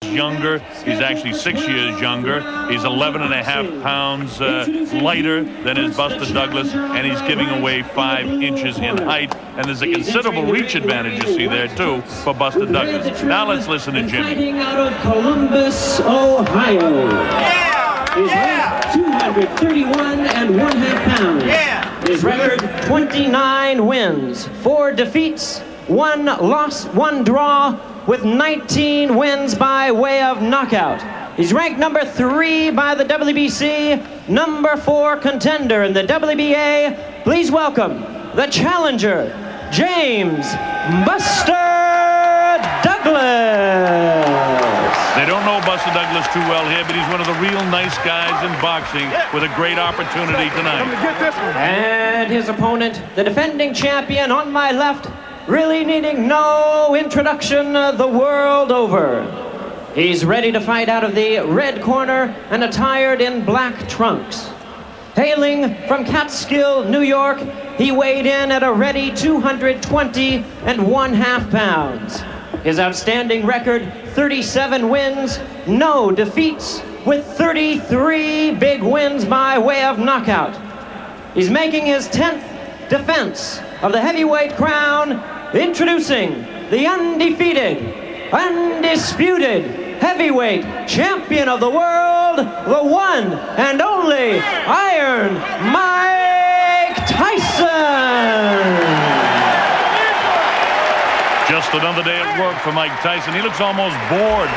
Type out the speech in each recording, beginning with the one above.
younger. He's actually 6 years younger. He's 11.5 pounds lighter than his Buster Douglas, and he's giving away 5 inches in height. And there's a considerable reach advantage you see there, too, for Buster Douglas. Now let's listen to Jimmy. Fighting out of Columbus, Ohio. His weight, 231 and 1/2 pounds. His record, 29 wins, 4 defeats, 1 loss, 1 draw, with 19 wins by way of knockout. He's ranked number 3 by the WBC, number 4 contender in the WBA. Please welcome the challenger, James Buster Douglas. They don't know Buster Douglas too well here, but he's one of the real nice guys in boxing with a great opportunity tonight. And his opponent, the defending champion on my left, really needing no introduction the world over. He's ready to fight out of the red corner and attired in black trunks. Hailing from Catskill, New York, he weighed in at a ready 220 and 1/2 pounds. His outstanding record, 37 wins, no defeats, with 33 big wins by way of knockout. He's making his 10th defense of the heavyweight crown, introducing the undefeated, undisputed heavyweight champion of the world, the one and only Iron Mike Tyson. Just another day at work for Mike Tyson. He looks almost bored,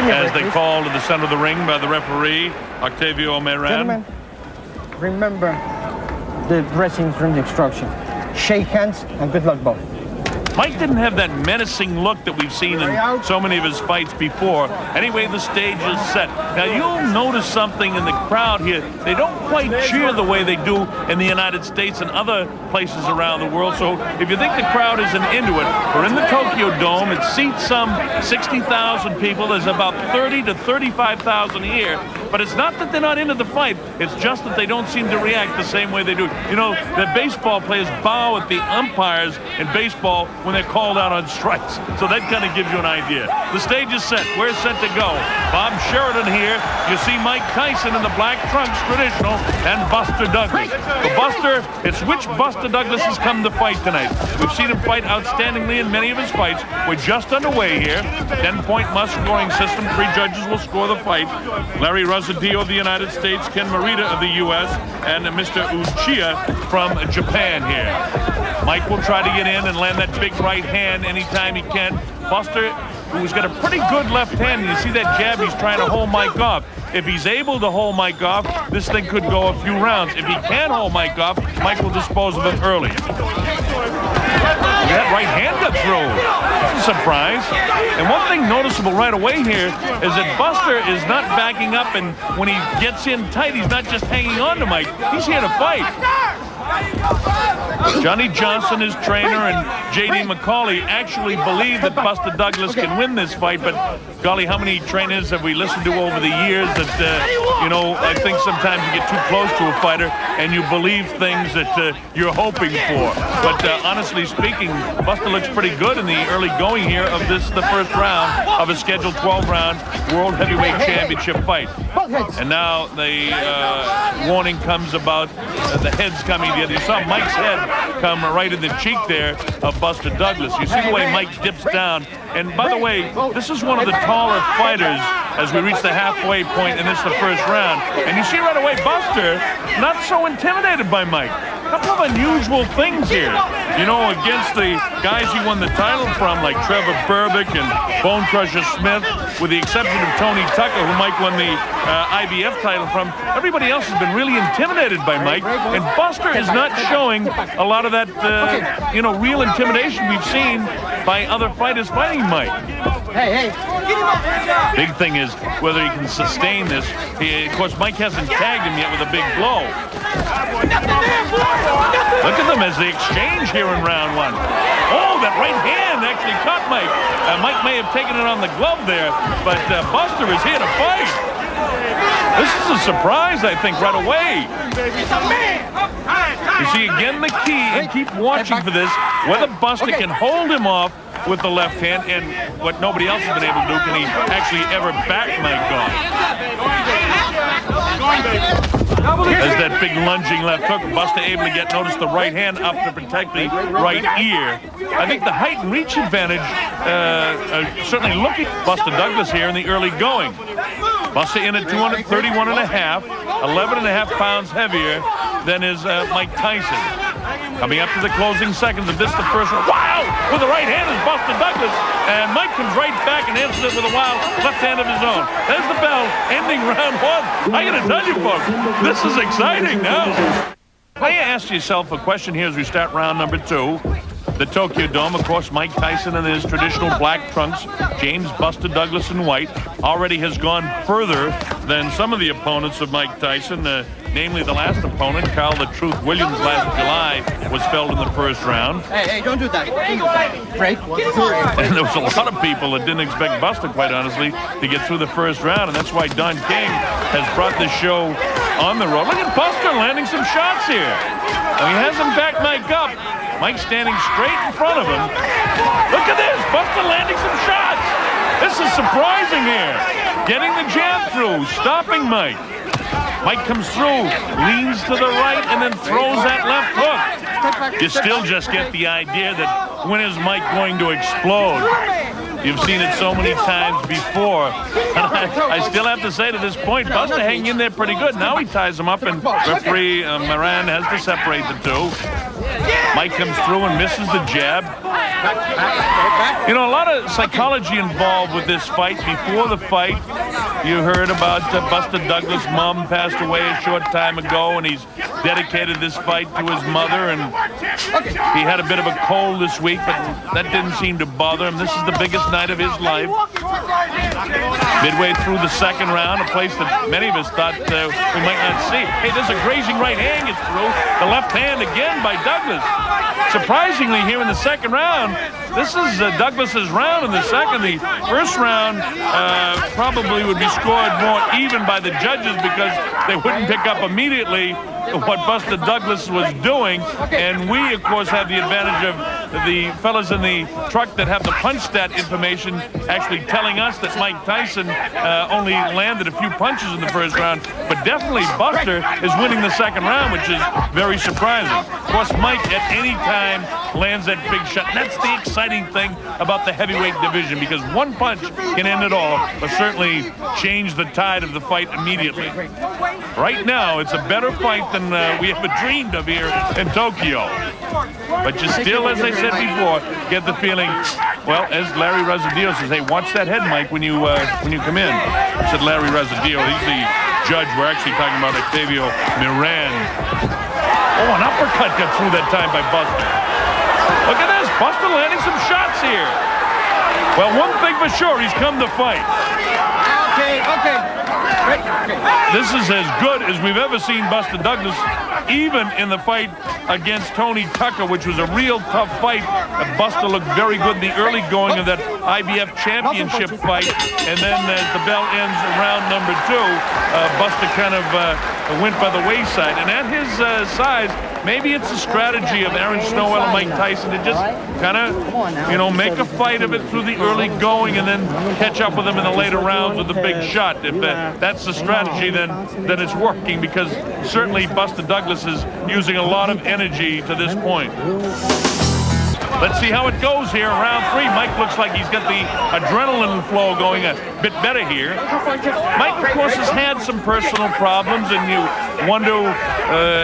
as they call to the center of the ring by the referee, Octavio Meran. Gentlemen, remember the dressing room instruction. Shake hands and good luck both. Mike didn't have that menacing look that we've seen in so many of his fights before. Anyway, the stage is set. Now, you'll notice something in the crowd here. They don't quite cheer the way they do in the United States and other places around the world. So if you think the crowd isn't into it, we're in the Tokyo Dome. It seats some 60,000 people. There's about 30 to 35,000 here. But it's not that they're not into the fight. It's just that they don't seem to react the same way they do. You know, the baseball players bow at the umpires in baseball when they're called out on strikes. So that kind of gives you an idea. The stage is set. We're set to go. Bob Sheridan here. You see Mike Tyson in the black trunks, traditional, and Buster Douglas. For Buster, it's which Buster Douglas has come to fight tonight. We've seen him fight outstandingly in many of his fights. We're just underway here. 10-point must-scoring system. 3 judges will score the fight. Larry Rosadio of the United States, Ken Morita of the U.S., and Mr. Uchiha from Japan here. Mike will try to get in and land that big right hand anytime he can. Buster, who's got a pretty good left hand, and you see that jab, he's trying to hold Mike off. If he's able to hold Mike off, this thing could go a few rounds. If he can't hold Mike off, Mike will dispose of it early. That right hand got through. That's a surprise. And one thing noticeable right away here is that Buster is not backing up, and when he gets in tight, he's not just hanging on to Mike. He's here to fight. Johnny Johnson, his trainer, and J.D. McCauley actually believe that Buster Douglas can win this fight, but golly, how many trainers have we listened to over the years that, you know, I think sometimes you get too close to a fighter and you believe things that you're hoping for. But honestly speaking, Buster looks pretty good in the early going here of this, the first round of a scheduled 12-round World Heavyweight Championship fight. And now the warning comes about the heads coming together. You saw Mike's head come right in the cheek there of Buster Douglas. You see the way Mike dips down. And by the way, this is one of the taller fighters as we reach the halfway point, and this is the first round. And you see right away, Buster not so intimidated by Mike. A couple of unusual things here. You know, against the guys he won the title from, like Trevor Berbick and Bone Crusher Smith, with the exception of Tony Tucker, who Mike won the IBF title from, everybody else has been really intimidated by Mike. And Buster is not showing a lot of that, you know, real intimidation we've seen by other fighters fighting Mike. Hey. Big thing is whether he can sustain this. Of course, Mike hasn't tagged him yet with a big blow. Look at them as they exchange here in round 1. Oh, that right hand actually caught Mike. Mike may have taken it on the glove there, but Buster is here to fight. This is a surprise, I think, right away. You see, again, the key, and keep watching for this, whether Buster can hold him off with the left hand, and what nobody else has been able to do, can he actually ever back Mike off? As that big lunging left hook, Buster able to get, notice the right hand up to protect the right ear. I think the height and reach advantage certainly looking Buster Douglas here in the early going. Buster in at 231 and a half, 11 and a half pounds heavier than is Mike Tyson. Coming up to the closing seconds of this, the first round. Wow! With the right hand is Buster Douglas. And Mike comes right back and answers it with a wild left hand of his own. There's the bell, ending round one. I gotta tell you folks, this is exciting now. Now you ask yourself a question here as we start round number 2. The Tokyo Dome, of course, Mike Tyson in his traditional black trunks, James Buster Douglas in white, already has gone further than some of the opponents of Mike Tyson, namely the last opponent, Carl the Truth Williams, last July, was felled in the first round. Hey, don't do that. Break. And there was a lot of people that didn't expect Buster, quite honestly, to get through the first round, and that's why Don King has brought this show on the road. Look at Buster landing some shots here. Now, he hasn't backed Mike up. Mike standing straight in front of him. Look at this, Buster landing some shots. This is surprising here. Getting the jab through, stopping Mike. Mike comes through, leans to the right, and then throws that left hook. You still just get the idea that when is Mike going to explode? You've seen it so many times before. And I still have to say to this point, Buster hanging in there pretty good. Now he ties him up, and referee Moran has to separate the two. Mike comes through and misses the jab. You know, a lot of psychology involved with this fight. Before the fight, you heard about Buster Douglas' mom passed away a short time ago, and he's dedicated this fight to his mother, and he had a bit of a cold this week, but that didn't seem to bother him. This is the biggest night of his life. Midway through the second round, a place that many of us thought we might not see. Hey, there's a grazing right hand gets through. The left hand again by Douglas. Surprisingly, here in the second round, this is Douglas's round in the second. The first round probably would be scored more even by the judges because they wouldn't pick up immediately what Buster Douglas was doing. And we, of course, have the advantage of the fellas in the truck that have the punch stat information actually telling us that Mike Tyson only landed a few punches in the first round. But definitely Buster is winning the second round, which is very surprising. Of course, Mike at any time lands that big shot. And that's the exciting thing about the heavyweight division, because one punch can end it all, but certainly change the tide of the fight immediately. Right now, it's a better fight than we ever dreamed of here in Tokyo. But you still, as I said before, get the feeling, well, as Larry Rezadio says, hey, watch that head, Mike, when you come in. Said Larry Rezadio. He's the judge. We're actually talking about Octavio Moran. Oh, an uppercut got through that time by Buster. Look at this, Buster landing some shots here. Well, one thing for sure, he's come to fight. Okay. This is as good as we've ever seen Buster Douglas, even in the fight against Tony Tucker, which was a real tough fight. Buster looked very good in the early going of that IBF championship fight, and then as the bell ends round number 2, Buster kind of went by the wayside. And at his size, maybe it's a strategy of Aaron Snowell and Mike Tyson to just kind of, you know, make a fight of it through the early going and then catch up with him in the later rounds with the big shot. If that's the strategy, then it's working, because certainly Buster Douglas is using a lot of energy to this point. Let's see how it goes here in round 3. Mike looks like he's got the adrenaline flow going a bit better here. Mike, of course, has had some personal problems, and you wonder,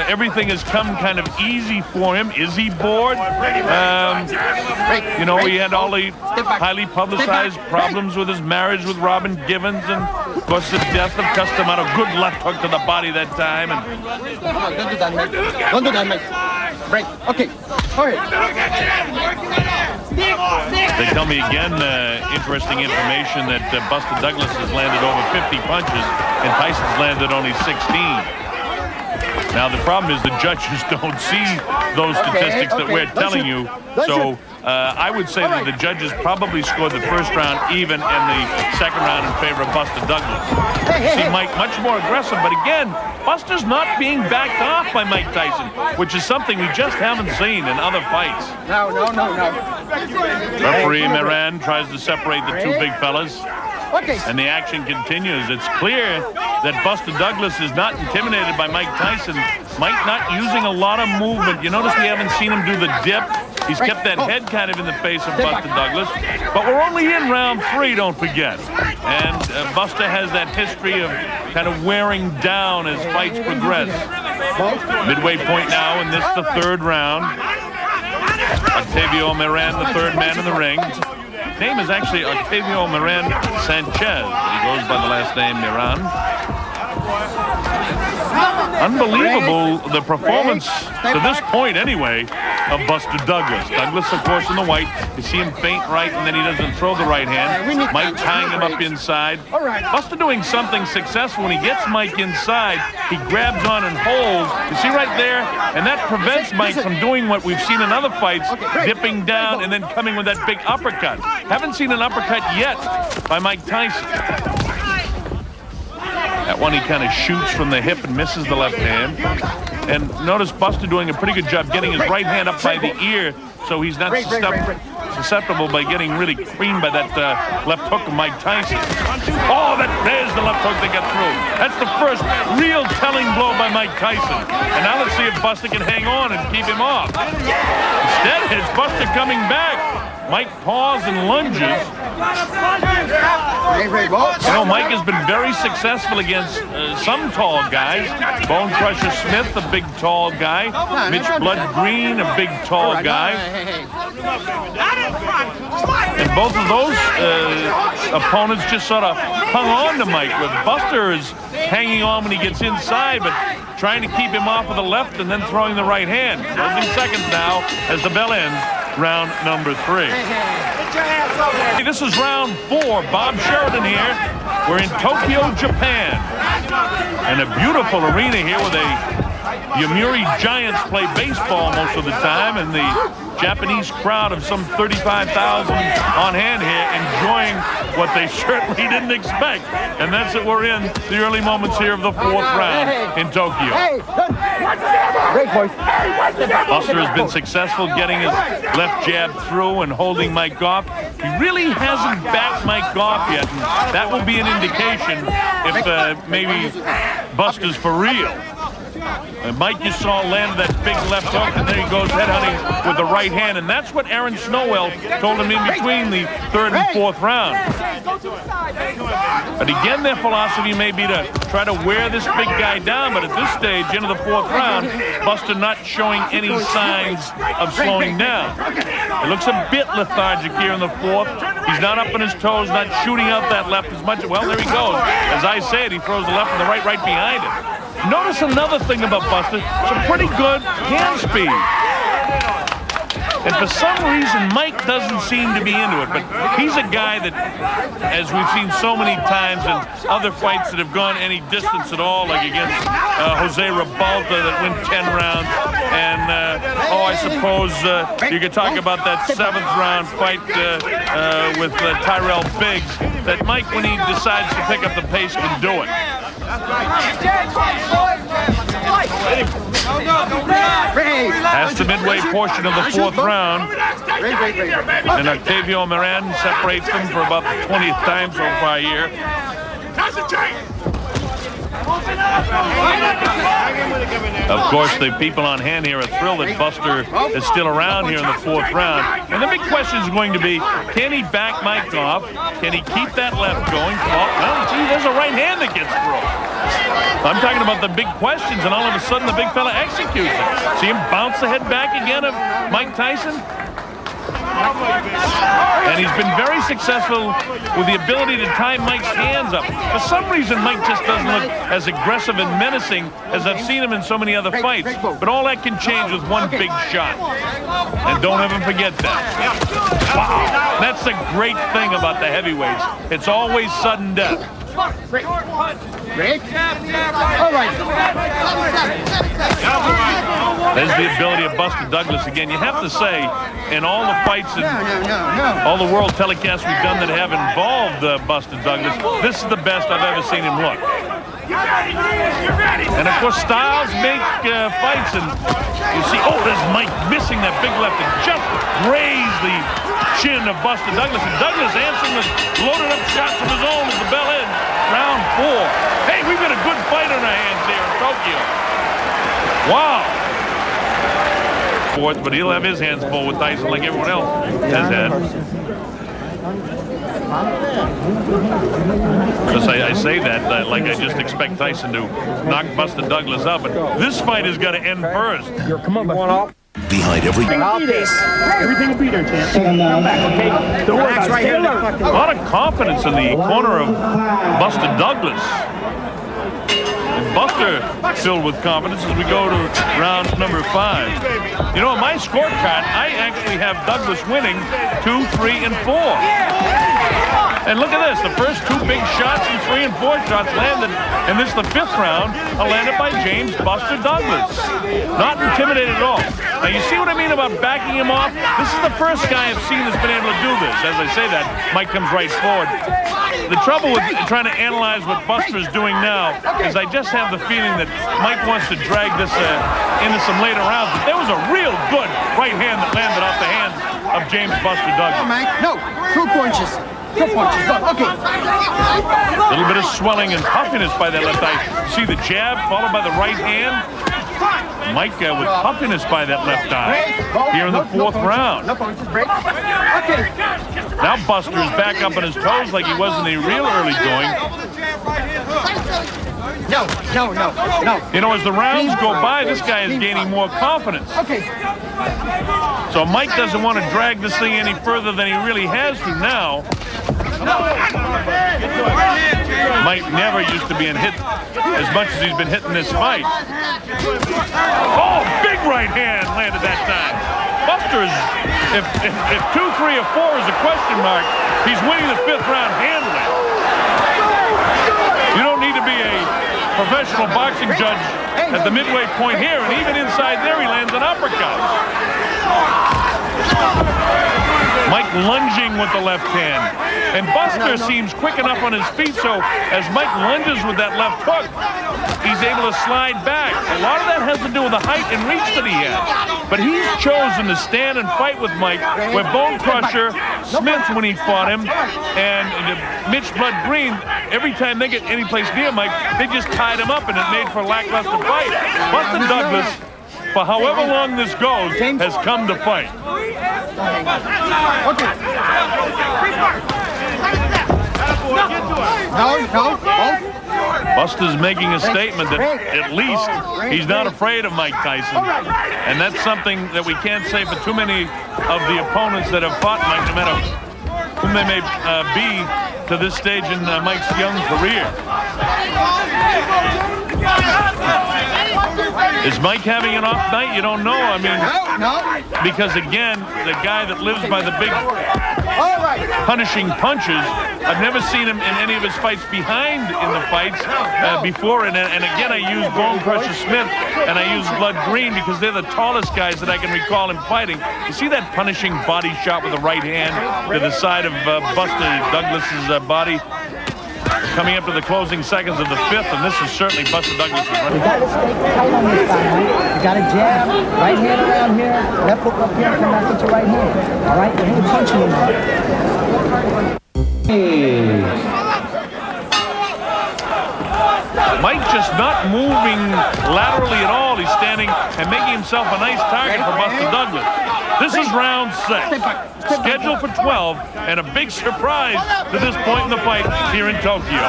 everything has come kind of easy for him. Is he bored? You know, he had all the highly publicized problems with his marriage with Robin Givens, and of course the death of Customato. Good left hook to the body that time. And Don't do that, Mike. Don't do that, Mike. Break. Okay. All right. they tell me again, interesting information, that Buster Douglas has landed over 50 punches and Tyson's landed only 16. Now, the problem is the judges don't see those statistics that we're telling you. So I would say that the judges probably scored the first round even and the second round in favor of Buster Douglas. You see Mike much more aggressive, but again, Buster's not being backed off by Mike Tyson, which is something we just haven't seen in other fights. No. Referee Moran tries to separate the two big fellas. Okay. And the action continues. It's clear that Buster Douglas is not intimidated by Mike Tyson. Mike not using a lot of movement. You notice we haven't seen him do the dip. He's kept that head kind of in the face of Buster Douglas. But we're only in round 3, don't forget. And Buster has that history of kind of wearing down as fights progress. Midway point now, and this the 3rd round. Octavio Moran, the 3rd man in the ring. Name is actually Octavio Moran Sanchez. He goes by the last name Moran. Unbelievable, the performance to this point anyway of Buster Douglas. Douglas, of course, in the white. You see him feint right, and then he doesn't throw the right hand. Mike tying him up inside. Buster doing something successful. When he gets Mike inside, he grabs on and holds. You see right there? And that prevents Mike from doing what we've seen in other fights, dipping down and then coming with that big uppercut. Haven't seen an uppercut yet by Mike Tyson. That one he kind of shoots from the hip and misses the left hand. And notice Buster doing a pretty good job getting his right hand up by the ear so he's not susceptible by getting really creamed by that left hook of Mike Tyson. Oh, there's the left hook they got through. That's the first real telling blow by Mike Tyson. And now let's see if Buster can hang on and keep him off. Instead, it's Buster coming back. Mike paws and lunges. You know, Mike has been very successful against some tall guys. Bone Crusher Smith, a big tall guy. Mitch Blood Green, a big tall guy. And both of those opponents just sort of hung on to Mike, with Buster is hanging on when he gets inside, but trying to keep him off with the left and then throwing the right hand. Closing seconds now as the bell ends. Round number 3. Hey, this is round 4. Bob Sheridan here. We're in Tokyo, Japan. And a beautiful arena here where the Yomiuri Giants play baseball most of the time, and the Japanese crowd of some 35,000 on hand here enjoying what they certainly didn't expect. And that's it. We're in the early moments here of the 4th round in Tokyo. Buster has been successul getting his left jab through and holding Mike off. He really hasn't backed Mike off yet, and that will be an indication if maybe Buster's for real. Mike, you saw, landed that big left hook, and there he goes headhunting with the right hand, and that's what Aaron Snowell told him in between the 3rd and 4th round. But again, their philosophy may be to try to wear this big guy down, but at this stage, into the 4th round, Buster not showing any signs of slowing down. It looks a bit lethargic here in the 4th. He's not up on his toes, not shooting out that left as much. Well, there he goes. As I said, he throws the left and the right behind him. Notice another thing about Buster, some pretty good hand speed. And for some reason, Mike doesn't seem to be into it, but he's a guy that, as we've seen so many times in other fights that have gone any distance at all, like against Jose Ribalta that went 10 rounds, and I suppose you could talk about that 7th round fight with Tyrell Biggs, that Mike, when he decides to pick up the pace, can do it. That's the midway portion of the 4th round. And Octavio Moran separates them for about the 20th time so far here. Of course, the people on hand here are thrilled that Buster is still around here in the 4th round. And the big question is going to be, can he back Mike off? Can he keep that left going? Oh, well, gee, there's a right hand that gets through. I'm talking about the big questions, and all of a sudden the big fella executes it. See him bounce the head back again of Mike Tyson? And he's been very successful with the ability to tie Mike's hands up. For some reason, Mike just doesn't look as aggressive and menacing as I've seen him in so many other fights. But all that can change with one big shot. And don't ever forget that. Wow. That's the great thing about the heavyweights. It's always sudden death. Break. Break. All right. There's the ability of Buster Douglas again. You have to say, in all the fights and No. all the world telecasts we've done that have involved Buster Douglas, this is the best I've ever seen him look. And of course, styles make fights, and you see, oh, there's Mike missing that big left and just grazed the chin of Buster Douglas. And Douglas answering with loaded up shots of his own as the bell ends. Round 4. Hey, we've got a good fight on our hands here in Tokyo. Wow. Fourth, but he'll have his hands full with Tyson like everyone else has had. I say that like I just expect Tyson to knock Buster Douglas out, but this fight has got to end first. Come on, buddy. Behind everything. Everything will be there, champ. Come back, okay? Don't worry about it. A lot of confidence in the corner of Buster Douglas. And Buster filled with confidence as we go to round number 5. You know, on my scorecard, I actually have Douglas winning 2, 3, and 4. And look at this, the first 2 big shots and 3 and 4 shots landed, and this is the 5th round, landed by James Buster Douglas. Not intimidated at all. Now you see what I mean about backing him off? This is the first guy I've seen that's been able to do this. As I say that, Mike comes right forward. The trouble with trying to analyze what Buster is doing now is I just have the feeling that Mike wants to drag this into some later rounds. But there was a real good right hand that landed off the hands of James Buster Douglas. Mike, no. 2 punches. 2 punches. Okay. A little bit of swelling and puffiness by that left eye. See the jab followed by the right hand. Mike with puffiness by that left eye here in the 4th round. No punches. Break. Okay. Now Buster is back up on his toes like he was in the real early going. No. You know, as the rounds go by, this guy is gaining more confidence. Okay. So Mike doesn't want to drag this thing any further than he really has to now. Mike never used to being hit as much as he's been hitting this fight. Oh, big right hand landed that time. Buster's, if 2, 3, or 4 is a question mark, he's winning the 5th round handily. You don't need to be a professional boxing judge at the midway point here, and even inside there he lands an uppercut. Mike lunging with the left hand. And Buster seems quick enough on his feet, so as Mike lunges with that left hook, he's able to slide back. A lot of that has to do with the height and reach that he has. But he's chosen to stand and fight with Mike, where Bone Crusher, Smith, when he fought him, and Mitch Blood Green, every time they get any place near Mike, they just tied him up, and it made for a lackluster fight. Buster Douglas, for however long this goes, has come to fight. Okay. No. Buster's making a statement that at least he's not afraid of Mike Tyson. And that's something that we can't say for too many of the opponents that have fought Mike, no matter whom they may be to this stage in Mike's young career. Is Mike having an off night? You don't know. I mean, No. because again, the guy that lives by the big punishing punches, I've never seen him in any of his fights behind in the fights before. And again, I use Bone Crusher Smith and I use Blood Green because they're the tallest guys that I can recall him fighting. You see that punishing body shot with the right hand to the side of Buster Douglas's body? Coming up to the closing seconds of the 5th, and this is certainly Buster Douglas' run. You gotta stay tight on this side, right? You gotta jab, right hand around here, left hook up here, come back into right hand. All right? You ain't punching him. Mike just not moving laterally at all. He's standing and making himself a nice target for Buster Douglas. This is round 6, scheduled for 12, and a big surprise to this point in the fight here in Tokyo.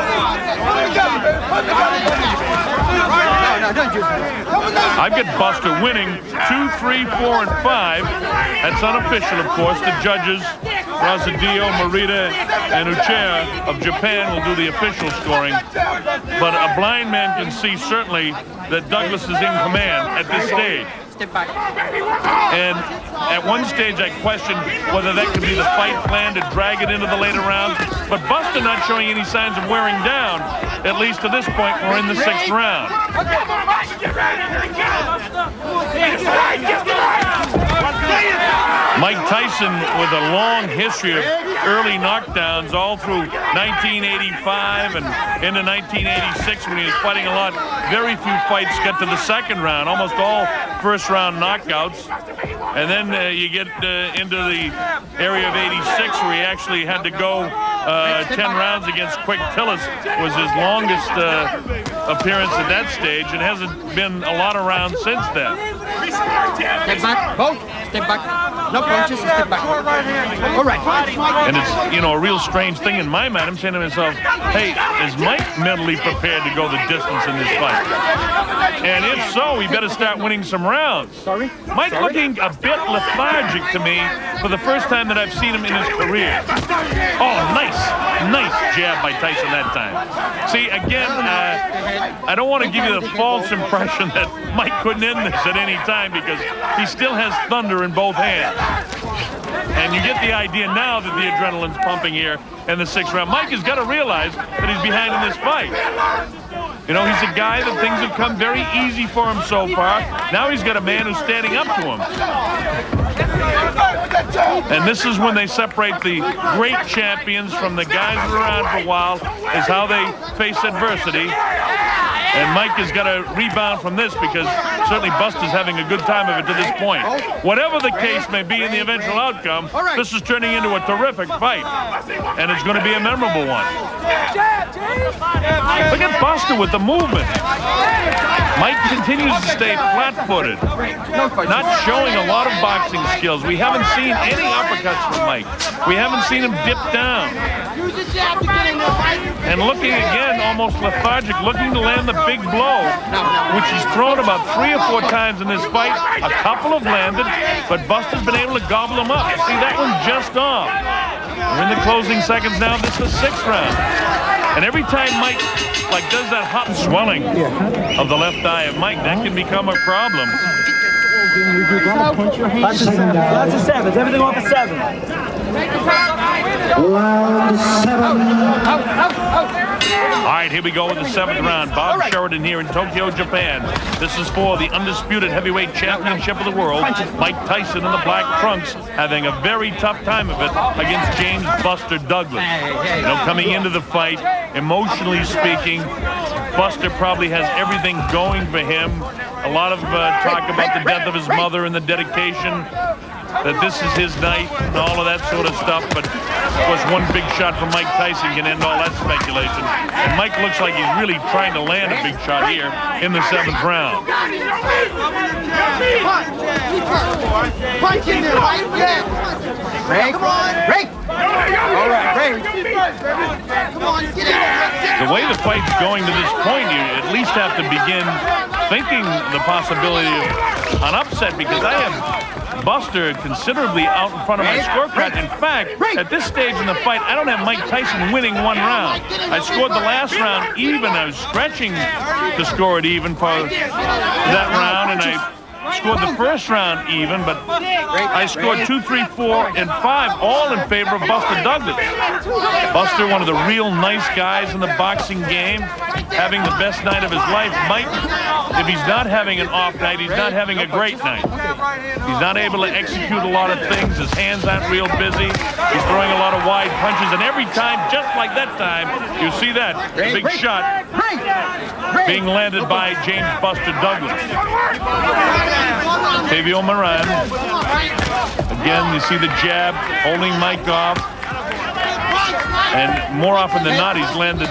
I've got Buster winning 2, 3, 4, and 5. That's unofficial, of course. The judges, Razadio, Morita, and Uchea of Japan will do the official scoring. But a blind man can see certainly that Douglas is in command at this stage. And at one stage, I questioned whether that could be the fight plan to drag it into the later rounds. But Buster not showing any signs of wearing down, at least to this point. We're in the 6th round. Mike Tyson with a long history of early knockdowns all through 1985 and into 1986 when he was fighting a lot. Very few fights get to the 2nd round, almost all first-round knockouts. And then you get into the area of 86 where he actually had to go 10 rounds against Quick Tillis. Was his longest appearance at that stage, and hasn't been a lot of rounds since then. Step back, both. Step back. No punches, step back. All right. And it's, you know, a real strange thing in my mind. I'm saying to myself, hey, is Mike mentally prepared to go the distance in this fight? And if so, he better start winning some rounds. Sorry? Mike looking a bit lethargic to me for the first time that I've seen him in his career. Oh, nice jab by Tyson that time. See, again, I don't want to give you the false impression that Mike couldn't end this at any time because he still has thunder in both hands. And you get the idea now that the adrenaline's pumping here in the 6th round. Mike has got to realize that he's behind in this fight. You know, he's a guy that things have come very easy for him so far. Now he's got a man who's standing up to him. And this is when they separate the great champions from the guys who are around for a while, is how they face adversity. And Mike has got to rebound from this because certainly Buster's having a good time of it to this point. Whatever the case may be in the eventual outcome, this is turning into a terrific fight. And it's going to be a memorable one. Look at Buster with the movement. Mike continues to stay flat-footed, not showing a lot of boxing skills. We haven't seen any uppercuts from Mike. We haven't seen him dip down. And looking again, almost lethargic, looking to land the big blow, which he's thrown about 3 or 4 times in this fight. A couple have landed, but Buster's been able to gobble them up. See, that one just off. We're in the closing seconds now. This is the 6th round. And every time Mike does that hot swelling of the left eye of Mike, that can become a problem. Lots of sevens. Everything off of 7. Round 7. All right, here we go with the 7th round. Bob Sheridan here in Tokyo, Japan. This is for the undisputed heavyweight championship of the world. Mike Tyson in the black trunks having a very tough time of it against James Buster Douglas. You know, coming into the fight, emotionally speaking, Buster probably has everything going for him. A lot of talk about the death of his mother and the dedication, that this is his night and all of that sort of stuff. But of course, one big shot from Mike Tyson can end all that speculation. And Mike looks like he's really trying to land a big shot here in the 7th round. Punch in there, right? Break. Break. All right, break. Come on, get in. The way the fight's going to this point, you at least have to begin thinking the possibility of an upset, because I have Buster considerably out in front of my scorecard. In fact, at this stage in the fight, I don't have Mike Tyson winning 1 round. I scored the last round even. I was stretching to score it even for that round, and I scored the first round even, but I scored 2, 3, 4, and 5, all in favor of Buster Douglas. Buster, one of the real nice guys in the boxing game, having the best night of his life. Mike, if he's not having an off night, he's not having a great night. He's not able to execute a lot of things. His hands aren't real busy. He's throwing a lot of wide punches, and every time, just like that time, you see that big shot being landed by James Buster Douglas. Tavio Moran. Again, you see the jab, holding Mike off. And more often than not, he's landed.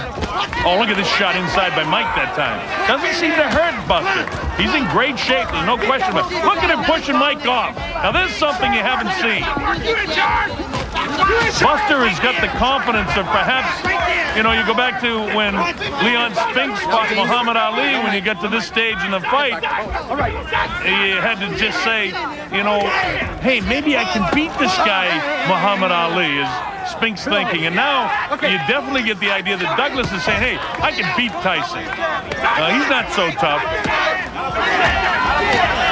Oh, look at this shot inside by Mike that time. Doesn't seem to hurt Buster. He's in great shape, there's no question about it. Look at him pushing Mike off. Now, there's something you haven't seen. Buster has got the confidence of perhaps, you know, you go back to when Leon Spinks fought Muhammad Ali, when you get to this stage in the fight, you had to just say, you know, hey, maybe I can beat this guy, Muhammad Ali. As Spink's thinking. And now you definitely get the idea that Douglas is saying, hey, I can beat Tyson. He's not so tough.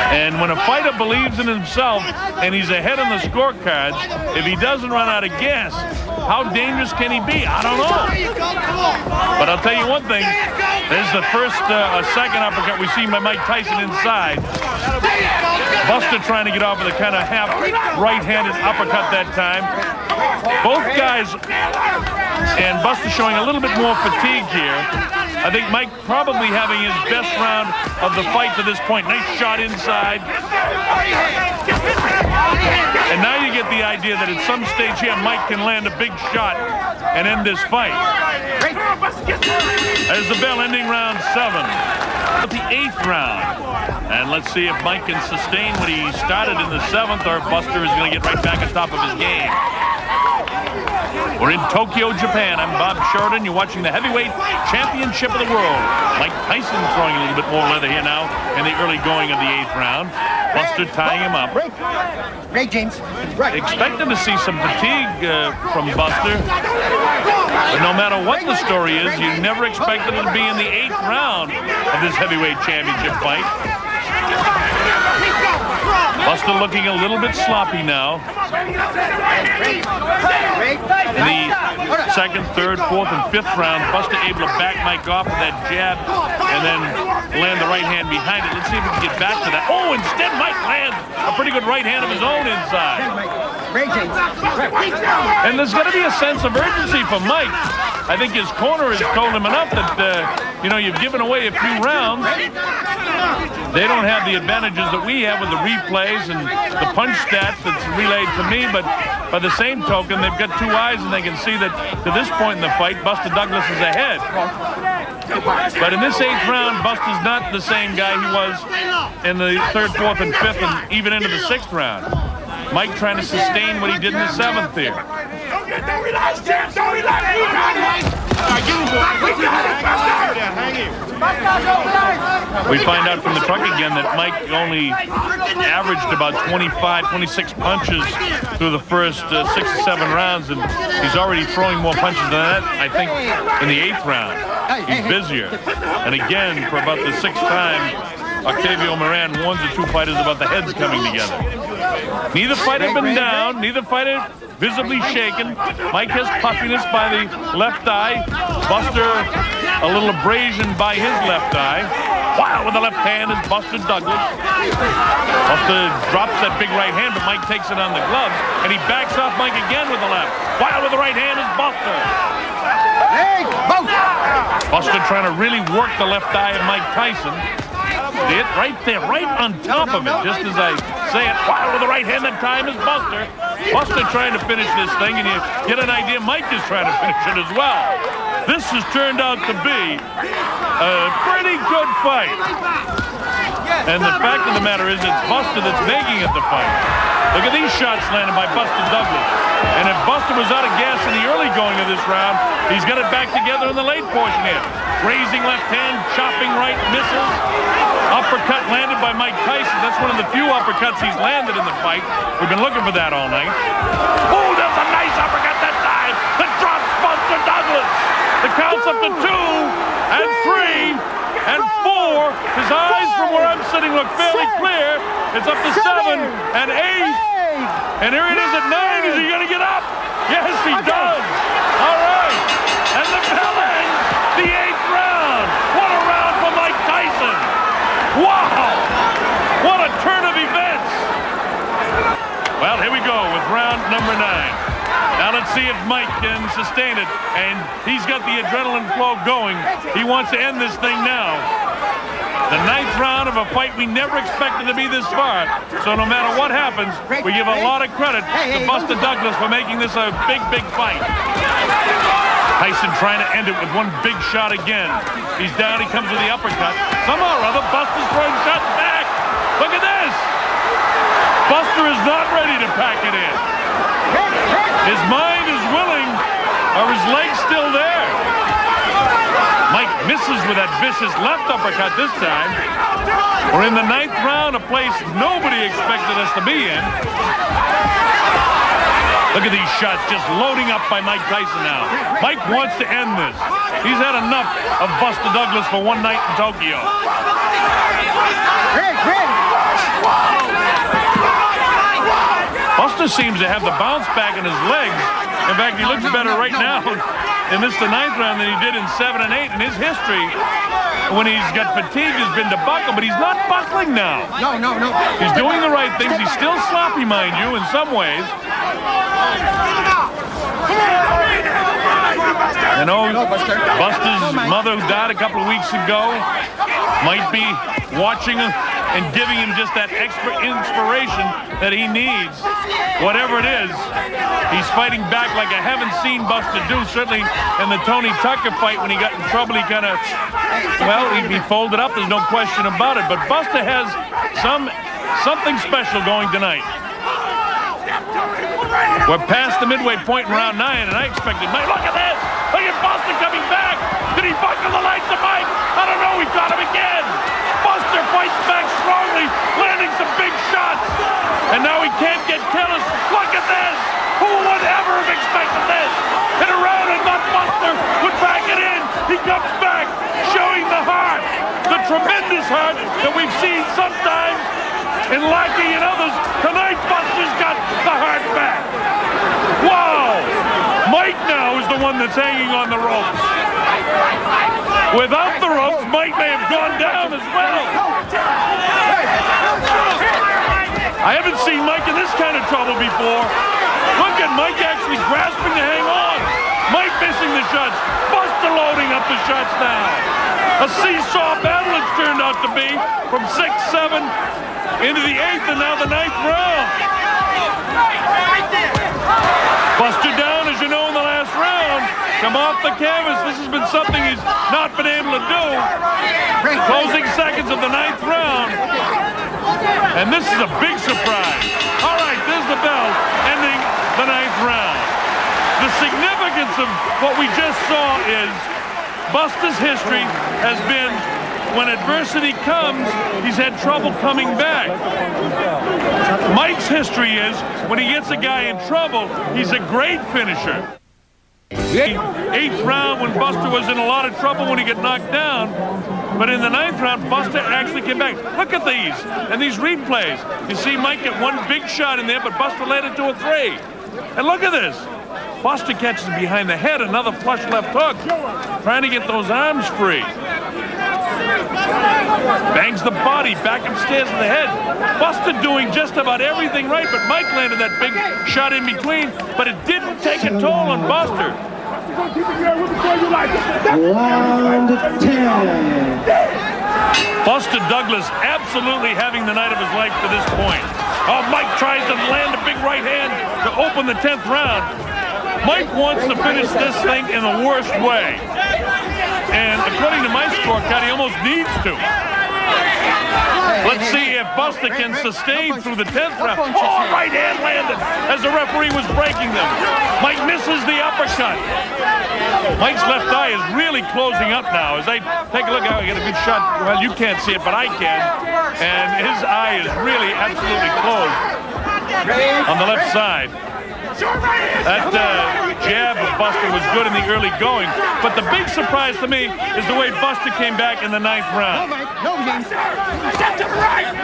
And when a fighter believes in himself and he's ahead on the scorecards, if he doesn't run out of gas, how dangerous can he be? I don't know. But I'll tell you one thing. There's the first, second uppercut we see by Mike Tyson inside. Buster trying to get off with a kind of half right-handed uppercut that time. Both guys, and Buster showing a little bit more fatigue here. I think Mike probably having his best round of the fight to this point. Nice shot inside. And now you get the idea that at some stage here, Mike can land a big shot and end this fight. There's the bell ending round 7. The 8th round. And let's see if Mike can sustain what he started in the 7th, or if Buster is going to get right back on top of his game. We're in Tokyo, Japan. I'm Bob Sheridan. You're watching the heavyweight championship of the world. Mike Tyson throwing a little bit more leather here now in the early going of the 8th round. Buster tying him up. Break, James. Expecting to see some fatigue from Buster. But no matter what the story is, you never expected it to be in the 8th round of this heavyweight championship fight. Buster looking a little bit sloppy now. In the 2nd, 3rd, 4th, and 5th round, Buster able to back Mike off with that jab and then land the right hand behind it. Let's see if we can get back to that. Oh, instead Mike lands a pretty good right hand of his own inside. And there's going to be a sense of urgency for Mike. I think his corner has told him enough that, you've given away a few rounds. They don't have the advantages that we have with the replays and the punch stats that's relayed to me, but by the same token, they've got 2 eyes and they can see that to this point in the fight, Buster Douglas is ahead. But in this 8th round, Buster's not the same guy he was in the 3rd, 4th, and 5th, and even into the 6th round. Mike trying to sustain what he did in the 7th here. Don't relax, champ! Don't relax! We find out from the truck again that Mike only averaged about 25, 26 punches through the first 6 or 7 rounds, and he's already throwing more punches than that, I think, in the 8th round. He's busier. And again, for about the 6th time, Octavio Moran warns the 2 fighters about the heads coming together. Neither fighter been down, neither fighter visibly shaken. Mike has puffiness by the left eye. Buster, a little abrasion by his left eye. Wow, with the left hand is Buster Douglas. Buster drops that big right hand, but Mike takes it on the gloves, and he backs off Mike again with the left. Wow, with the right hand is Buster. Buster trying to really work the left eye of Mike Tyson. It right there, right on top of it, just as I say it. Wow, with the right hand that time is Buster. Buster trying to finish this thing, and you get an idea Mike is trying to finish it as well. This has turned out to be a pretty good fight. And the fact of the matter is it's Buster that's making it the fight. Look at these shots landed by Buster Douglas. And if Buster was out of gas in the early going of this round, he's got it back together in the late portion here. Raising left hand, chopping right, misses. Uppercut landed by Mike Tyson. That's one of the few uppercuts he's landed in the fight. We've been looking for that all night. Oh, there's a nice uppercut that time that drops Buster Douglas. The count's up to 2 and 3 and 4. His eyes from where I'm sitting look fairly clear. It's up to 7 and 8. And here it is at 9. Is he going to get up? Yes, he does. All right. And the bell ends the 8th round. What a round for Mike Tyson. Wow. What a turn of events. Well, here we go with round number 9. Now let's see if Mike can sustain it. And he's got the adrenaline flow going. He wants to end this thing now. The 9th round of a fight we never expected to be this far. So no matter what happens, we give a lot of credit to Buster Douglas for making this a big, big fight. Tyson trying to end it with one big shot again. He's down, he comes with the uppercut. Somehow or other, Buster's throwing shots back. Look at this. Buster is not ready to pack it in. His mind is willing. Are his legs still there? Mike misses with that vicious left uppercut this time. We're in the 9th round, a place nobody expected us to be in. Look at these shots just loading up by Mike Tyson now. Mike wants to end this. He's had enough of Buster Douglas for one night in Tokyo. Buster seems to have the bounce back in his legs. In fact, he looks better right now in this, the 9th round, than he did in 7 and 8. In his history, when he's got fatigue, has been to buckle, but he's not buckling now. No. He's doing the right things. He's still sloppy, mind you, in some ways. You know, Buster's mother, who died a couple of weeks ago, might be watching him and giving him just that extra inspiration that he needs. Whatever it is, he's fighting back like I haven't seen Buster do. Certainly in the Tony Tucker fight, when he got in trouble, he kind of, well, he folded up. There's no question about it. But Buster has something special going tonight. We're past the midway point in round 9, and I expected Mike. Look at this! Look at Buster coming back! Did he buckle the lights of Mike? I don't know. He caught him again. Buster fights back strongly, landing some big shots. And now he can't get careless. Look at this! Who would ever have expected this? Hit around and not Buster would back it in. He comes back, showing the heart, the tremendous heart that we've seen sometimes in lacking in others. Tonight, Buster's got the heart back. Wow! Mike now is the one that's hanging on the ropes. Without the ropes, Mike may have gone down as well. I haven't seen Mike in this kind of trouble before. Look at Mike actually grasping to hang on. Mike missing the shots. Buster loading up the shots now. A seesaw battle it's turned out to be, from 6, 7 into the 8th and now the 9th round. Buster down, as you know, in the last round. Come off the canvas. This has been something he's not been able to do. Closing seconds of the 9th round. And this is a big surprise. All right, there's the bell ending the 9th round. The significance of what we just saw is Buster's history has been, when adversity comes, he's had trouble coming back. Mike's history is, when he gets a guy in trouble, he's a great finisher. The 8th round, when Buster was in a lot of trouble when he got knocked down, but in the 9th round, Buster actually came back. Look at these, and these replays. You see Mike get one big shot in there, but Buster led it to a 3. And look at this. Buster catches him behind the head, another flush left hook, trying to get those arms free. Bangs the body back upstairs to the head. Buster doing just about everything right, but Mike landed that big shot in between, but it didn't take a toll on Buster. Round 10. Buster Douglas absolutely having the night of his life to this point. Oh, Mike tries to land a big right hand to open the 10th round. Mike wants to finish this thing in the worst way. And according to my scorecard, he almost needs to. Let's see if Buster can sustain through the 10th round. Oh, right hand landed as the referee was breaking them. Mike misses the uppercut. Mike's left eye is really closing up now. As I take a look, I get a good shot. Well, you can't see it, but I can. And his eye is really absolutely closed on the left side. That jab of Buster was good in the early going, but the big surprise to me is the way Buster came back in the 9th round.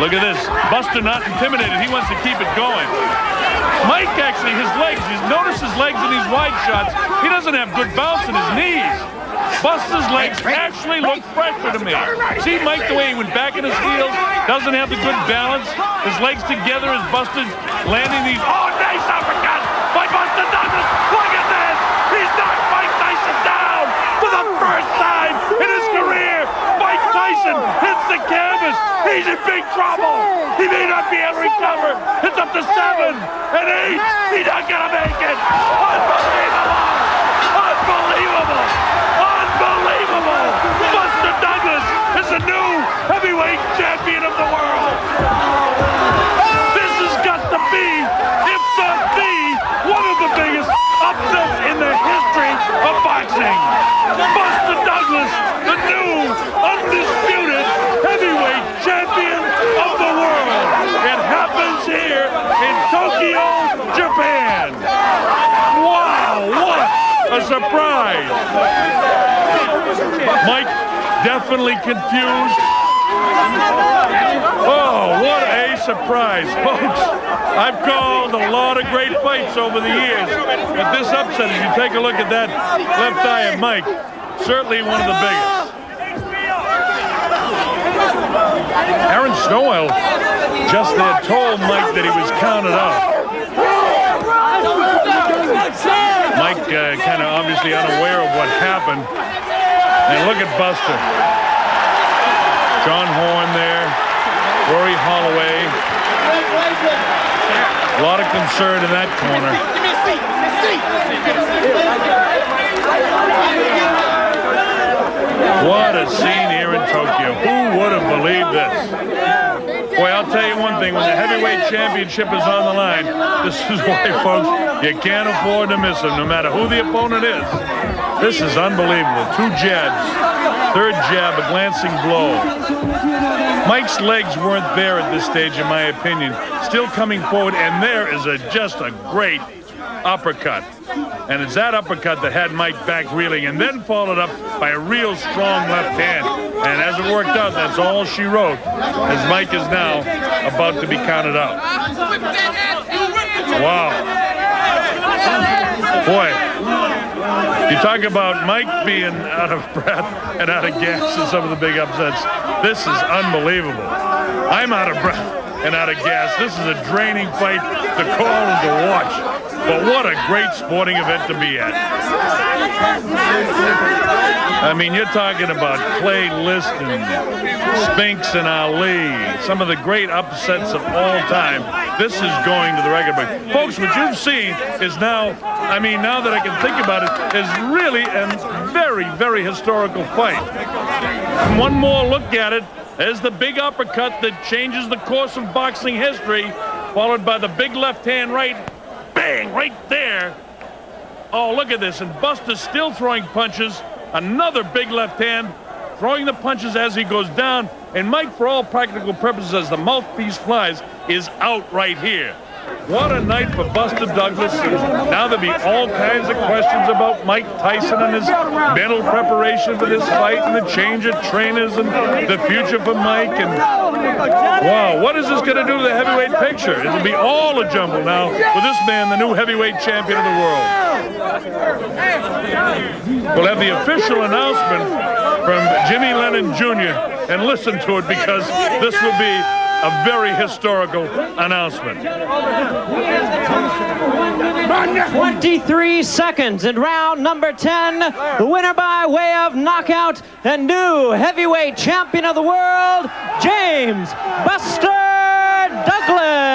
Look at this. Buster not intimidated. He wants to keep it going. Mike actually, his legs, you notice his legs in these wide shots, he doesn't have good bounce in his knees. Buster's legs actually look fresher to me. See Mike, the way he went back in his heels, doesn't have the good balance. His legs together as Buster's landing these. Oh, nice uppercut by Buster Douglas. Look at this. He's knocked Mike Tyson down for the first time in his career. Mike Tyson hits the canvas. He's in big trouble. He may not be able to recover. It's up to 7 and 8. He's not going to make it. Unbelievable. Unbelievable. Unbelievable! Buster Douglas is the new heavyweight champion of the world! This has got to be, if not the, one of the biggest upsets in the history of boxing! Buster Douglas, the new, undisputed heavyweight champion of the world! It happens here in Tokyo, Japan! surprise. Mike definitely confused. Oh, what a surprise, folks. I've called a lot of great fights over the years, but this upset, if you take a look at that left eye of Mike, certainly one of the biggest. Aaron Snowell just there told Mike that he was counted out. Mike kind of obviously unaware of what happened. And look at Buster. John Horn there. Rory Holloway. A lot of concern in that corner. What a scene here in Tokyo. Who would have believed this? Boy, I'll tell you one thing. When the heavyweight championship is on the line, this is why, folks, you can't afford to miss them, no matter who the opponent is. This is unbelievable. 2 jabs. 3rd jab, a glancing blow. Mike's legs weren't there at this stage, in my opinion. Still coming forward, and there is just a great uppercut. And it's that uppercut that had Mike back reeling, and then followed up by a real strong left hand. And as it worked out, that's all she wrote, as Mike is now about to be counted out. Wow. Boy, you talk about Mike being out of breath and out of gas in some of the big upsets. This is unbelievable. I'm out of breath and out of gas. This is a draining fight to call and to watch. But what a great sporting event to be at. I mean, you're talking about Clay Liston, Spinks and Ali, some of the great upsets of all time. This is going to the record book. Folks, what you've seen is now, I mean, now that I can think about it, is really a very, very historical fight. And one more look at it. There's the big uppercut that changes the course of boxing history, followed by the big left hand right. Bang, right there. Oh, look at this. And Buster's still throwing punches. Another big left hand, throwing the punches as he goes down. And Mike, for all practical purposes, as the mouthpiece flies, is out right here. What a night for Buster Douglas. Now there'll be all kinds of questions about Mike Tyson and his mental preparation for this fight and the change of trainers and the future for Mike. And wow, what is this going to do to the heavyweight picture? It'll be all a jumble now with this man, the new heavyweight champion of the world. We'll have the official announcement from Jimmy Lennon Jr. and listen to it, because this will be a very historical announcement. 23 seconds in round number 10. The winner by way of knockout and new heavyweight champion of the world, James Buster Douglas.